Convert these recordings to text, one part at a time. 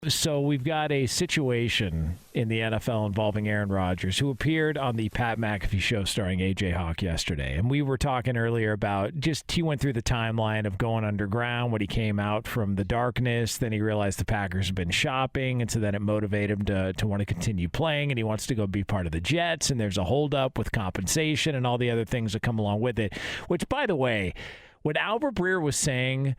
So we've got a situation in the NFL involving Aaron Rodgers, who appeared on the Pat McAfee show starring AJ Hawk yesterday. And we were talking earlier about he went through the timeline of going underground when he came out from the darkness. Then he realized the Packers have been shopping, and so then it motivated him to want to continue playing, and he wants to go be part of the Jets. And there's a holdup with compensation and all the other things that come along with it. Which, by the way, when Albert Breer was saying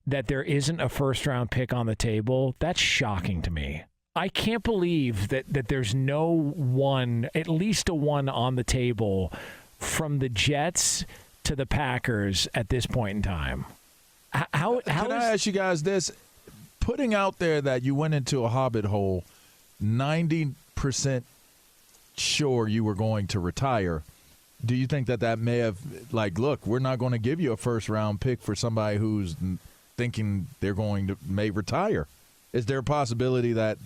that there isn't a first-round pick on the table, that's shocking to me. I can't believe that there's no one, at least a one on the table from the Jets to the Packers at this point in time. Can I ask you guys this? Putting out there that you went into a hobbit hole, 90% sure you were going to retire, do you think that may have, look, we're not going to give you a first-round pick for somebody who's thinking they're going to may retire? Is there a possibility that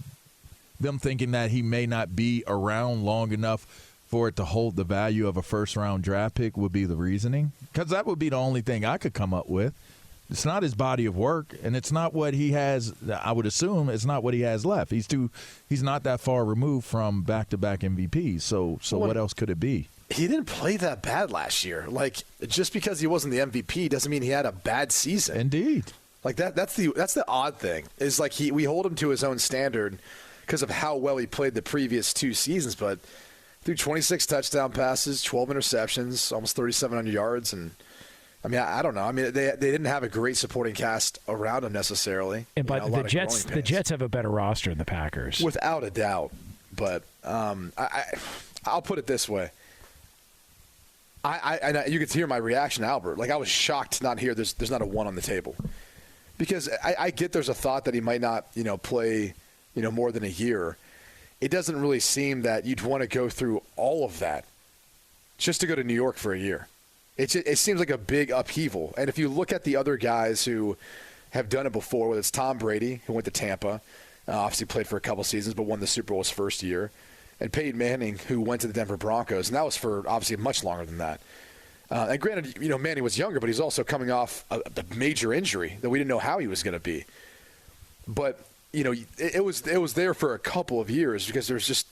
them thinking that he may not be around long enough for it to hold the value of a first-round draft pick would be the reasoning? Because that would be the only thing I could come up with. It's not his body of work, and it's not what he has. I would assume it's not what he has left. He's not that far removed from back-to-back MVPs. So what else could it be? He didn't play that bad last year. Just because he wasn't the MVP doesn't mean he had a bad season. Indeed. That's the odd thing. Is we hold him to his own standard because of how well he played the previous two seasons, but threw 26 touchdown passes, 12 interceptions, almost 3,700 yards, and I don't know. They didn't have a great supporting cast around him necessarily. But the Jets have a better roster than the Packers, without a doubt. But I'll put it this way. You could hear my reaction, Albert. I was shocked to not hear there's not a one on the table, because I get there's a thought that he might not play more than a year. It doesn't really seem that you'd want to go through all of that just to go to New York for a year. It seems like a big upheaval. And if you look at the other guys who have done it before, whether it's Tom Brady, who went to Tampa, obviously played for a couple seasons but won the Super Bowl his first year, and Peyton Manning, who went to the Denver Broncos, and that was for obviously much longer than that. And granted, Manning was younger, but he's also coming off a major injury that we didn't know how he was going to be. But it was there for a couple of years because there's just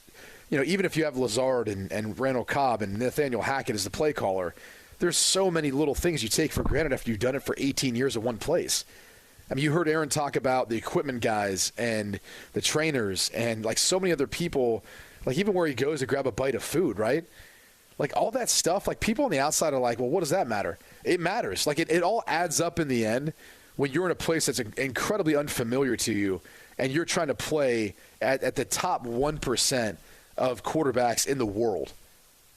even if you have Lazard and Randall Cobb and Nathaniel Hackett as the play caller, there's so many little things you take for granted after you've done it for 18 years at one place. You heard Aaron talk about the equipment guys and the trainers and so many other people. Even where he goes to grab a bite of food, right? All that stuff, people on the outside are like, well, what does that matter? It matters. It all adds up in the end when you're in a place that's incredibly unfamiliar to you and you're trying to play at the top 1% of quarterbacks in the world.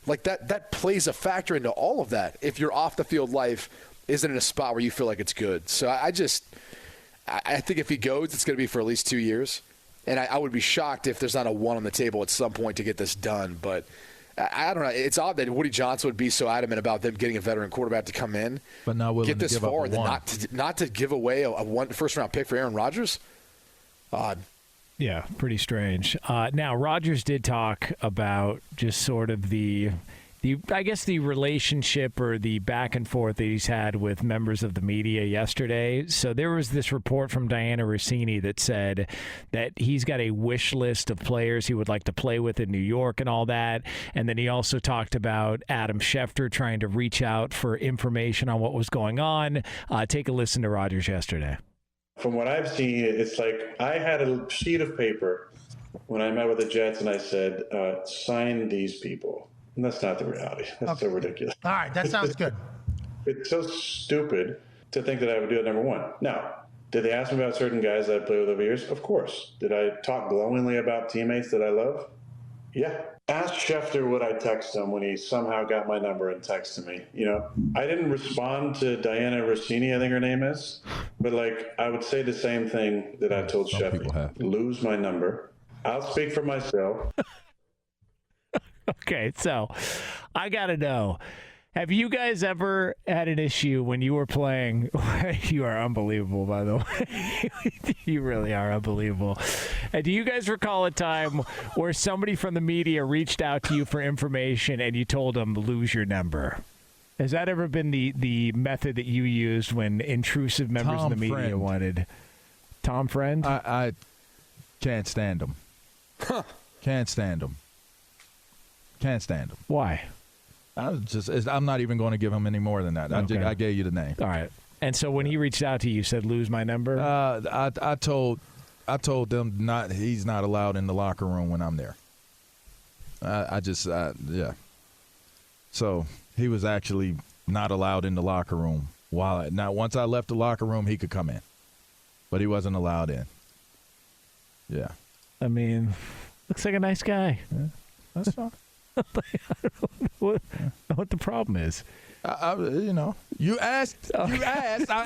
That plays a factor into all of that if your off-the-field life isn't in a spot where you feel like it's good. So I think if he goes, it's going to be for at least 2 years. And I would be shocked if there's not a one on the table at some point to get this done. But I don't know. It's odd that Woody Johnson would be so adamant about them getting a veteran quarterback to come in, but not willing get this to give far, up and not to give away a first-round pick for Aaron Rodgers. Odd. Yeah, pretty strange. Now, Rodgers did talk about just sort of the relationship or the back and forth that he's had with members of the media yesterday. So there was this report from Diana Rossini that said that he's got a wish list of players he would like to play with in New York and all that. And then he also talked about Adam Schefter trying to reach out for information on what was going on. Take a listen to Rodgers yesterday. From what I've seen, it's I had a sheet of paper when I met with the Jets and I said, sign these people. And that's not the reality. That's so ridiculous. All right, that sounds good. It's so stupid to think that I would do it, number one. Now, did they ask me about certain guys that I played with over years? Of course. Did I talk glowingly about teammates that I love? Yeah. Ask Schefter would I text him when he somehow got my number and texted me. I didn't respond to Diana Rossini, I think her name is. But I would say the same thing that I told Schefter. Lose my number. I'll speak for myself. Okay, so I got to know, have you guys ever had an issue when you were playing? You are unbelievable, by the way. You really are unbelievable. And do you guys recall a time where somebody from the media reached out to you for information and you told them, lose your number? Has that ever been the method that you used when intrusive members of the media wanted? Tom Friend? Can't stand him. Huh. Can't stand him. Can't stand him. Why? I'm not even going to give him any more than that. Okay. I gave you the name. All right. And so when he reached out to you, said, lose my number? I told them he's not allowed in the locker room when I'm there. Yeah. So he was actually not allowed in the locker room. Once I left the locker room, he could come in. But he wasn't allowed in. Yeah. I mean, looks like a nice guy. Yeah. That's fine. I don't know what the problem is. You asked. I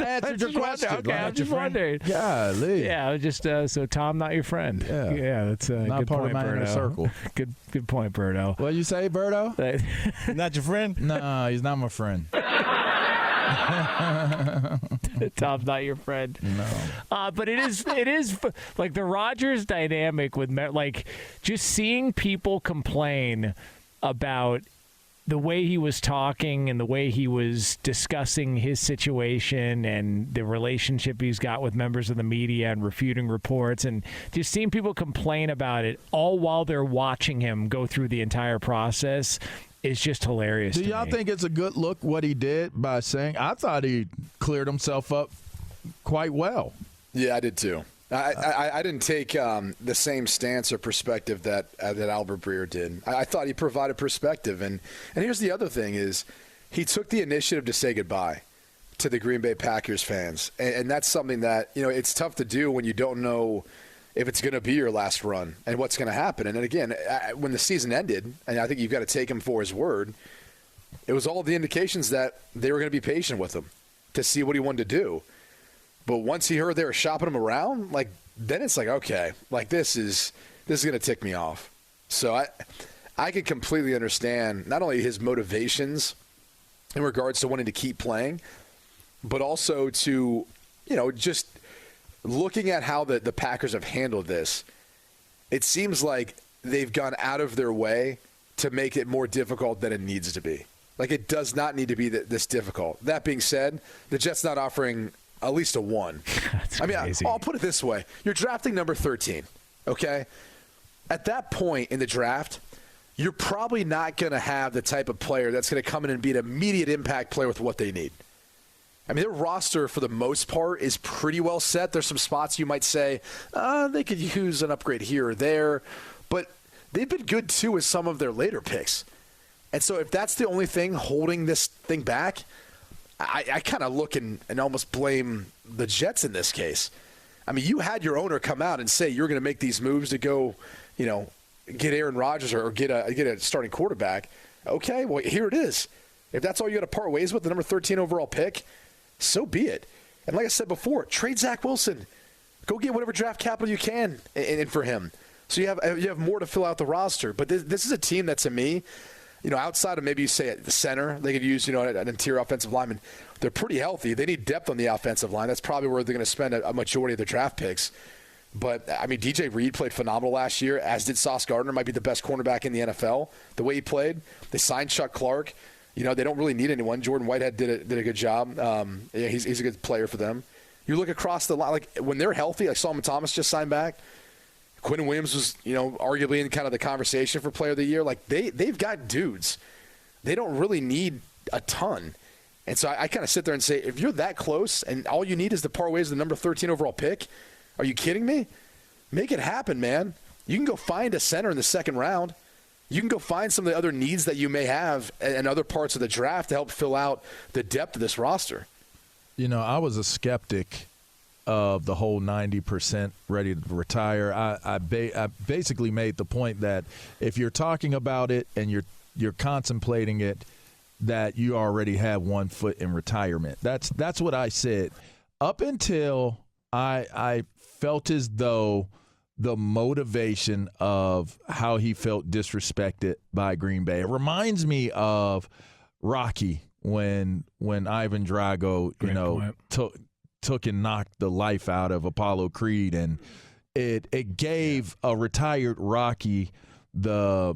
answered your question. Okay, I'm just wondering. Golly. Yeah, I was just so Tom, not your friend. Yeah, that's a not good part point, of my inner Berto. circle. Good point, Berto. What you say, Berto? Not your friend? No, he's not my friend. Tom's not your friend. No. But it is like the Rodgers dynamic with like just seeing people complain about the way he was talking and the way he was discussing his situation and the relationship he's got with members of the media and refuting reports, and just seeing people complain about it all while they're watching him go through the entire process is just hilarious. Do y'all think it's a good look what he did by saying? I thought he cleared himself up quite well. Yeah, I did too. I didn't take the same stance or perspective that Albert Breer did. I thought he provided perspective. And here's the other thing is he took the initiative to say goodbye to the Green Bay Packers fans. And that's something that, it's tough to do when you don't know if it's going to be your last run and what's going to happen. And then again, when the season ended, and I think you've got to take him for his word, it was all the indications that they were going to be patient with him to see what he wanted to do. But once he heard they were shopping him around, then it's like, okay, this is going to tick me off. So I could completely understand not only his motivations in regards to wanting to keep playing, but also to, just looking at how the Packers have handled this. It seems like they've gone out of their way to make it more difficult than it needs to be. It does not need to be this difficult. That being said, the Jets not offering at least a 1. That's crazy. I'll put it this way. You're drafting number 13, okay? At that point in the draft, you're probably not going to have the type of player that's going to come in and be an immediate impact player with what they need. I mean, their roster, for the most part, is pretty well set. There's some spots you might say, they could use an upgrade here or there. But they've been good, too, with some of their later picks. And so if that's the only thing holding this thing back, I kind of look and almost blame the Jets in this case. I mean, you had your owner come out and say you're going to make these moves to go, get Aaron Rodgers or get a starting quarterback. Okay, well, here it is. If that's all you got to part ways with, the number 13 overall pick, so be it. And like I said before, trade Zach Wilson. Go get whatever draft capital you can in for him. So you have more to fill out the roster. But this is a team that, to me, outside of maybe you say at the center, they could use, an interior offensive lineman. They're pretty healthy. They need depth on the offensive line. That's probably where they're going to spend a majority of their draft picks. But, I mean, DJ Reed played phenomenal last year, as did Sauce Gardner, might be the best cornerback in the NFL. The way he played, they signed Chuck Clark. They don't really need anyone. Jordan Whitehead did a good job. He's a good player for them. You look across the line, when they're healthy, Solomon Thomas just signed back. Quinn Williams was, arguably in kind of the conversation for player of the year. They've got dudes. They don't really need a ton. And so I kind of sit there and say, if you're that close and all you need is the part ways of the number 13 overall pick, are you kidding me? Make it happen, man. You can go find a center in the second round. You can go find some of the other needs that you may have in other parts of the draft to help fill out the depth of this roster. I was a skeptic of the whole 90% ready to retire. I basically made the point that if you're talking about it and you're contemplating it, that you already have 1 foot in retirement. That's what I said. Up until I felt as though the motivation of how he felt disrespected by Green Bay. It reminds me of Rocky when Ivan Drago, took and knocked the life out of Apollo Creed, and it gave a retired Rocky the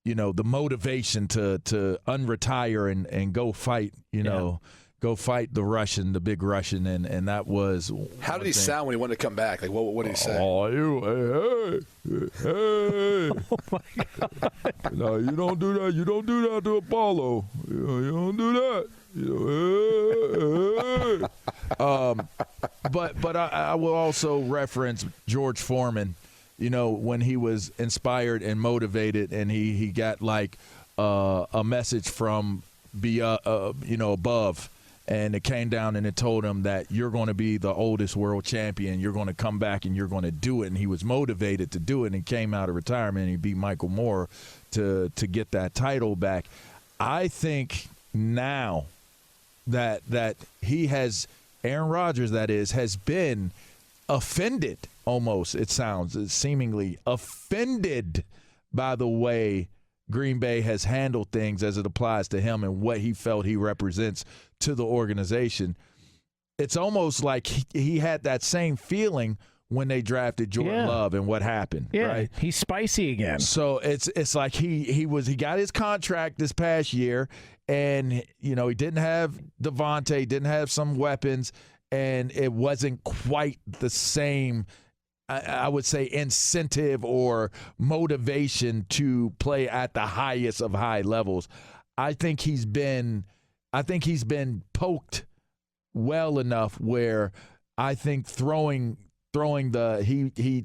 motivation to unretire and go fight, go fight the Russian, the big Russian, and that was. How did he sound when he wanted to come back? Like, what did he say? Oh, hey. Oh my God. No, you don't do that. You don't do that to Apollo. You don't do that. But I will also reference George Foreman. When he was inspired and motivated, and he got like a message from above, and it came down and it told him that you're going to be the oldest world champion. You're going to come back and you're going to do it. And he was motivated to do it, and he came out of retirement and he beat Michael Moore to get that title back. I think now that he has, Aaron Rodgers, that is, has been offended almost, it sounds, seemingly offended by the way Green Bay has handled things as it applies to him and what he felt he represents to the organization. It's almost like he had that same feeling when they drafted Jordan Love and what happened. Yeah, right? He's spicy again. So it's like he got his contract this past year, and he didn't have Devontae, didn't have some weapons, and it wasn't quite the same, I would say, incentive or motivation to play at the highest of high levels. I think he's been poked well enough where I think throwing he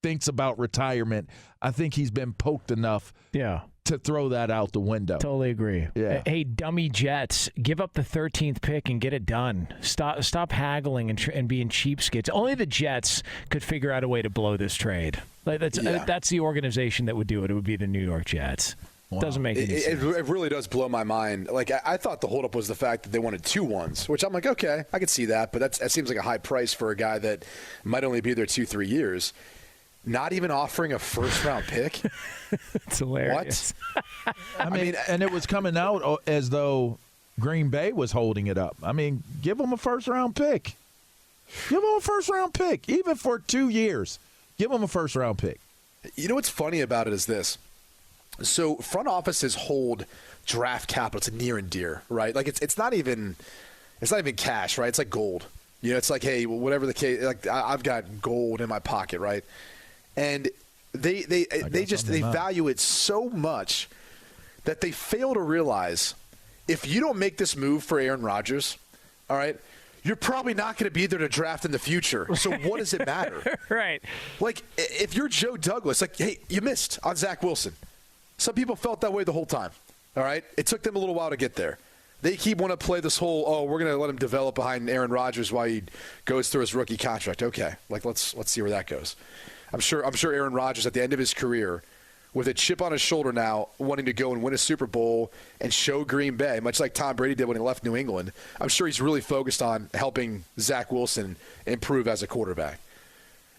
thinks about retirement. I think he's been poked enough to throw that out the window. Totally agree. Yeah. Hey, dummy Jets, give up the 13th pick and get it done. Stop haggling and being cheapskates. Only the Jets could figure out a way to blow this trade. That's the organization that would do it. It would be the New York Jets. Wow. Doesn't make any sense. It really does blow my mind. Like, I thought the holdup was the fact that they wanted 2 1s, which I'm like, okay, I could see that, but that seems like a high price for a guy that might only be there 2-3 years. Not even offering a first-round pick? It's hilarious. What? I mean, and it was coming out as though Green Bay was holding it up. I mean, give them a first-round pick. Give them a first-round pick, even for 2 years. Give them a first-round pick. You know what's funny about it is this. So front offices hold draft capital to near and dear, right? Like it's not even cash, right? It's like gold. It's like, hey, whatever the case, like I've got gold in my pocket, right? And they value it so much that they fail to realize if you don't make this move for Aaron Rodgers, all right, you're probably not going to be there to draft in the future. So what does it matter? Right. Like if you're Joe Douglas, like, hey, you missed on Zach Wilson. Some people felt that way the whole time, all right? It took them a little while to get there. They keep wanting to play this whole, we're going to let him develop behind Aaron Rodgers while he goes through his rookie contract. Okay, like let's see where that goes. I'm sure Aaron Rodgers at the end of his career, with a chip on his shoulder now, wanting to go and win a Super Bowl and show Green Bay, much like Tom Brady did when he left New England, I'm sure he's really focused on helping Zach Wilson improve as a quarterback.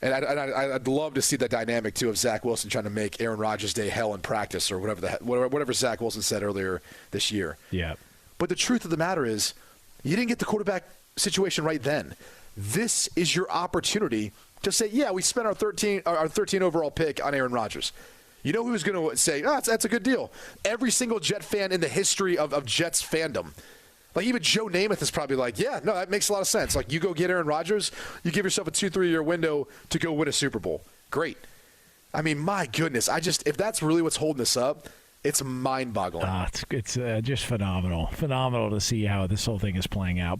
And I'd love to see that dynamic, too, of Zach Wilson trying to make Aaron Rodgers' day hell in practice or whatever Zach Wilson said earlier this year. Yeah. But the truth of the matter is you didn't get the quarterback situation right then. This is your opportunity to say, yeah, we spent our 13 overall pick on Aaron Rodgers. You know who's going to say, that's a good deal? Every single Jet fan in the history of Jets fandom. Like, even Joe Namath is probably like, yeah, no, that makes a lot of sense. Like, you go get Aaron Rodgers, you give yourself a 2-3 year window to go win a Super Bowl. Great. I mean, my goodness, if that's really what's holding us up, it's mind-boggling. It's just phenomenal. Phenomenal to see how this whole thing is playing out.